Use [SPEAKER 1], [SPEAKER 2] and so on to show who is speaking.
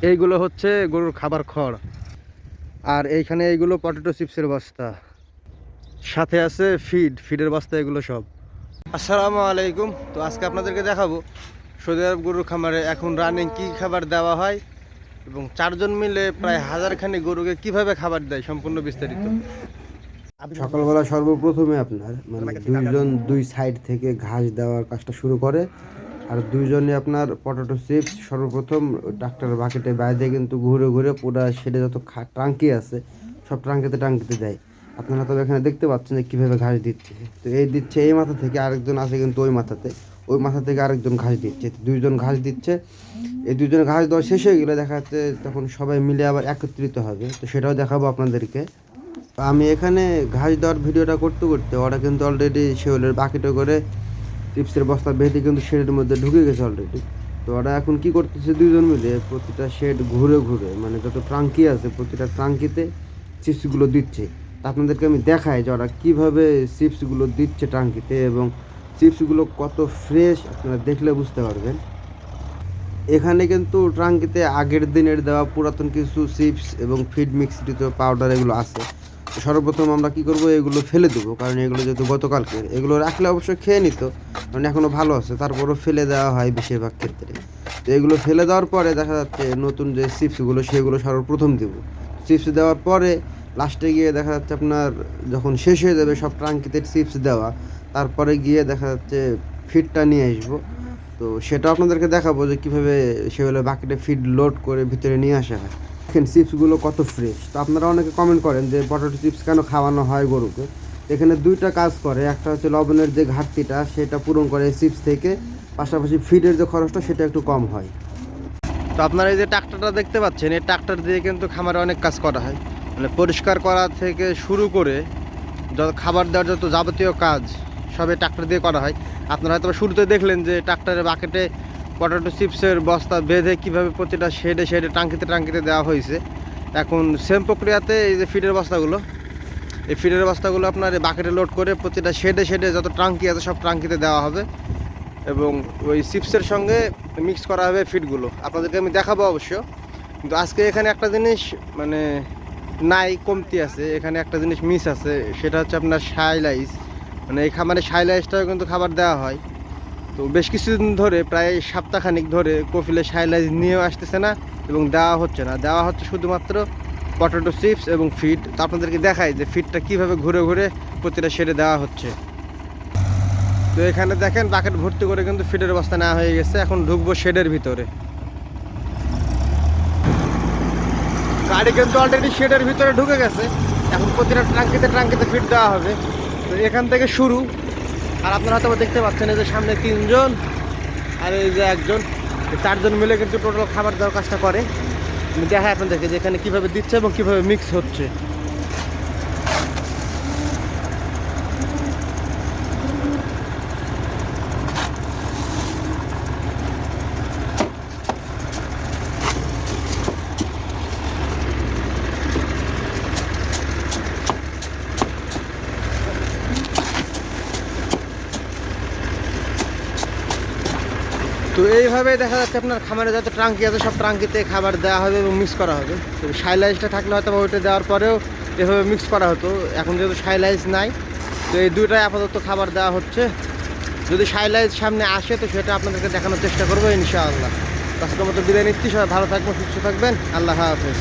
[SPEAKER 1] এইগুলো হচ্ছে গরুর খাবার খড়, আর এইখানে এইগুলো পটেটো চিপসের বস্তা, সাথে আছে ফিডের বস্তা, এগুলো সব। আসসালামু আলাইকুম। তো আজকে আপনাদেরকে দেখাবো সৌদি আরব গরুর খামারে এখন রানিং কি খাবার দেওয়া হয় এবং 4 জন মিলে প্রায় 1000 খানি গরুকে কিভাবে খাবার দেয়, সম্পূর্ণ বিস্তারিত।
[SPEAKER 2] সকালবেলা সর্বপ্রথমে আপনার মানে দুইজন দুই সাইড থেকে ঘাস দেওয়ার কাজটা শুরু করে, আর দুইজনে আপনার পটেটো চিপস সর্বপ্রথম ট্রাক্টরের বাকেটে বাইরে কিন্তু ঘুরে ঘুরে পুরো সেটা যত ট্রাঙ্কি আছে সব ট্রাঙ্কিতে দেয়। আপনারা তবে এখানে দেখতে পাচ্ছেন যে কীভাবে ঘাস দিচ্ছে। তো এই দিচ্ছে এই মাথা থেকে, আরেকজন আছে কিন্তু ওই মাথা থেকে আরেকজন ঘাস দিচ্ছে, দুইজন ঘাস দিচ্ছে। এই দুইজন ঘাস দেওয়া শেষ হয়ে গেলে দেখা যাচ্ছে তখন সবাই মিলে আবার একত্রিত হবে, তো সেটাও দেখাবো আপনাদেরকে। আমি এখানে ঘাস দেওয়ার ভিডিওটা করতে করতে ওরা কিন্তু অলরেডি শেওলের বাকেটে করে চিপসের বস্তা বেঁধে কিন্তু শেডের মধ্যে ঢুকে গেছে অলরেডি। তো ওরা এখন কি করতেছে, দুইজন মিলে প্রতিটা শেড ঘুরে ঘুরে মানে যত ট্রাঙ্কি আছে প্রতিটা ট্রাঙ্কিতে চিপসগুলো দিচ্ছে। তা আপনাদেরকে আমি দেখাই যে ওরা কীভাবে চিপসগুলো দিচ্ছে ট্রাঙ্কিতে, এবং চিপসগুলো কত ফ্রেশ আপনারা দেখলে বুঝতে পারবেন। এখানে কিন্তু ট্রাঙ্কিতে আগের দিনের দেওয়া পুরাতন কিছু চিপস এবং ফিড মিক্সড পাউডার এগুলো আছে। সর্বপ্রথম আমরা কি করব, এগুলো ফেলে দেবো, কারণ এগুলো যেহেতু গতকালকে, এগুলো রাখলে অবশ্যই খেয়ে নিত, কারণ এখনও ভালো আছে, তারপরও ফেলে দেওয়া হয় বেশিরভাগ ক্ষেত্রে। তো এগুলো ফেলে দেওয়ার পরে দেখা যাচ্ছে নতুন যে চিপসগুলো সেগুলো সর্বপ্রথম দেবো। চিপস দেওয়ার পরে লাস্টে গিয়ে দেখা যাচ্ছে আপনার যখন শেষ হয়ে যাবে সব ট্রাঙ্কিতে চিপস দেওয়া, তারপরে গিয়ে দেখা যাচ্ছে ফিডটা নিয়ে আসবো। তো সেটা আপনাদেরকে দেখাবো যে কীভাবে সেগুলো বাকেটে ফিড লোড করে ভিতরে নিয়ে আসা হয়। দেখেন চিপসগুলো কত ফ্রেশ। তো আপনারা অনেকে কমেন্ট করেন যে পটেটো চিপস কেন খাওয়ানো হয় গরুকে। এখানে দুইটা কাজ করে, একটা হচ্ছে লবণের যে ঘাটতিটা সেটা পূরণ করে চিপস থেকে, পাশাপাশি ফিডের যে খরচটা সেটা একটু কম হয়।
[SPEAKER 1] তো আপনারা এই যে ট্রাক্টরটা দেখতে পাচ্ছেন, এই ট্রাক্টর দিয়ে কিন্তু খামারে অনেক কাজ করা হয়, মানে পরিষ্কার করা থেকে শুরু করে যত খাবার দেওয়ার যত যাবতীয় কাজ সবই ট্রাক্টর দিয়ে করা হয়। আপনারা হয়তো শুরুতে দেখলেন যে ট্রাক্টরের বাকেটে পটেটো চিপসের বস্তা বেঁধে কীভাবে প্রতিটা শেডে টাঙ্কিতে দেওয়া হয়েছে। এখন সেম প্রক্রিয়াতে এই যে ফিডের বস্তাগুলো, এই ফিডের বস্তাগুলো আপনার এই বাকেটে লোড করে প্রতিটা শেডে যত ট্রাঙ্কি আছে সব ট্রাঙ্কিতে দেওয়া হবে, এবং ওই চিপসের সঙ্গে মিক্স করা হবে ফিডগুলো। আপনাদেরকে আমি দেখাবো অবশ্য, কিন্তু আজকে এখানে একটা জিনিস মানে নাই, কমতি আছে, এখানে একটা জিনিস মিস আছে, সেটা হচ্ছে আপনার সাইলাইস। মানে এই খামারে সাইলাইসটাও কিন্তু খাবার দেওয়া হয়। তো বেশ কিছুদিন ধরে প্রায় সপ্তাহখানিক ধরে কফিলে সাইলাইস নিয়েও আসতেছে না এবং দেওয়া হচ্ছে শুধুমাত্র পটেটো চিপস এবং ফিড। তো আপনাদেরকে দেখাই যে ফিডটা কীভাবে ঘুরে ঘুরে প্রতিটা শেডে দেওয়া হচ্ছে। তো এখানে দেখেন বাকেট ভর্তি করে কিন্তু ফিডের বস্তা নেওয়া হয়ে গেছে। এখন ঢুকবো শেডের ভিতরে। গাড়ি কিন্তু অলরেডি শেডের ভিতরে ঢুকে গেছে। এখন প্রতিটা ট্রাঙ্কিতে ফিড দেওয়া হবে। তো এখান থেকে শুরু। আর আপনারা হয়তো দেখতে পাচ্ছেন এই যে সামনে 3 জন আর এই যে একজন, 4 জন মিলে কিন্তু টোটাল খাবার দেওয়ার কাজটা করে। আমি দেখাই আপনাদেরকে যে এখানে কীভাবে দিচ্ছে এবং কীভাবে মিক্স হচ্ছে। তো এইভাবে দেখা যাচ্ছে আপনার খামারে যত ট্রাঙ্কি আছে সব ট্রাঙ্কিতে খাবার দেওয়া হবে এবং মিক্স করা হবে। তো সাইলাইসটা থাকলে হয়তো ওইটা দেওয়ার পরেও এভাবে মিক্স করা হতো। এখন যেহেতু সাইলাইস নাই, তো এই দুইটাই আপাতত খাবার দেওয়া হচ্ছে। যদি সাইলাইস সামনে আসে তো সেটা আপনাদেরকে দেখানোর চেষ্টা করবো ইনশাআল্লাহ। আজকের মতো বিদায় নিচ্ছি। সবাই ভালো থাকবেন, সুস্থ থাকবেন। আল্লাহ হাফেজ।